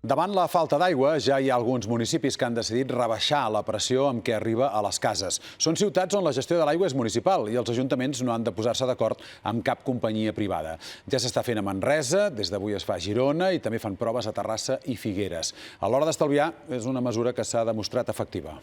Davant la falta d'aigua, ja hi ha alguns municipis que han decidit rebaixar la pressió amb què arriba a les cases. Són ciutats on la gestió de l'aigua és municipal i els ajuntaments no han de posar-se d'acord amb cap companyia privada. Ja s'està fent a Manresa, des d'avui es fa a Girona i també fan proves a Terrassa i Figueres. A l'hora d'estalviar, és una mesura que s'ha demostrat efectiva.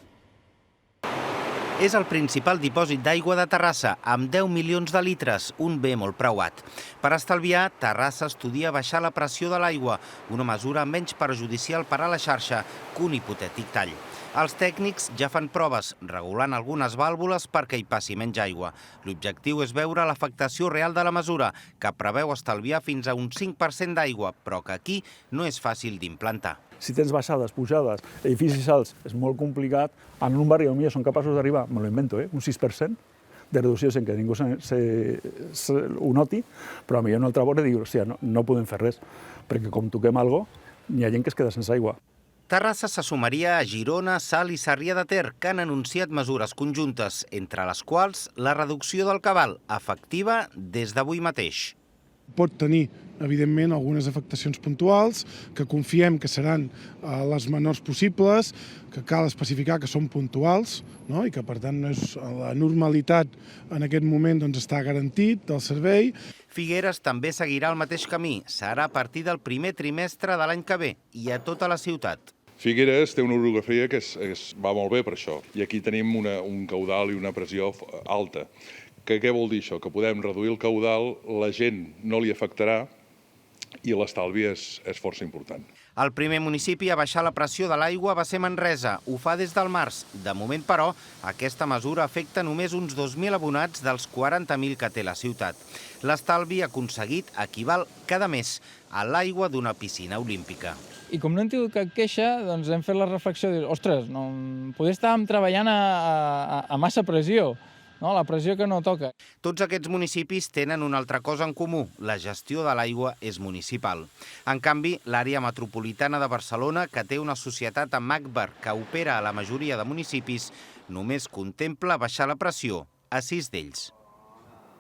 És el principal dipòsit d'aigua de Terrassa, amb 10 milions de litres, un bé molt preuat. Per estalviar, Terrassa estudia baixar la pressió de l'aigua, una mesura menys perjudicial per a la xarxa que un hipotètic tall. Els tècnics ja fan proves, regulant algunes vàlvules perquè hi passi menys aigua. L'objectiu és veure l'afectació real de la mesura, que preveu estalviar fins a un 5% d'aigua, però que aquí no és fàcil d'implantar. Si tens baixades, pujades, edificis alts, és molt complicat. En un barri on ja són capaços d'arribar, me lo invento, un 6% de reducció sense que ningú ho noti, però a mi una altra vora diu, hòstia, no podem fer res, perquè com toquem alguna cosa, hi ha gent que es queda sense aigua. Terrassa se sumaria a Girona, Salt i Sarrià de Ter, que han anunciat mesures conjuntes, entre les quals la reducció del cabal, efectiva des d'avui mateix. Pot tenir, evidentment, algunes afectacions puntuals, que confiem que seran les menors possibles, que cal especificar que són puntuals, i que, per tant, la normalitat en aquest moment està garantit del servei. Figueres també seguirà el mateix camí. Serà a partir del primer trimestre de l'any que ve i a tota la ciutat. Figueres té una orografia que va molt bé per això, i aquí tenim un caudal i una pressió alta. Què vol dir això? Que podem reduir el caudal, la gent no li afectarà i l'estalvi és força important. El primer municipi a baixar la pressió de l'aigua va ser Manresa. Ho fa des del març. De moment, però, aquesta mesura afecta només uns 2.000 abonats dels 40.000 que té la ciutat. L'estalvi aconseguit equival cada mes a l'aigua d'una piscina olímpica. I com no hem tingut cap queixa, doncs hem fet la reflexió de dir, ostres, poder estàvem treballant a massa pressió, la pressió que no toca. Tots aquests municipis tenen una altra cosa en comú. La gestió de l'aigua és municipal. En canvi, l'àrea metropolitana de Barcelona, que té una societat amb Agbar que opera a la majoria de municipis, només contempla baixar la pressió a 6 d'ells.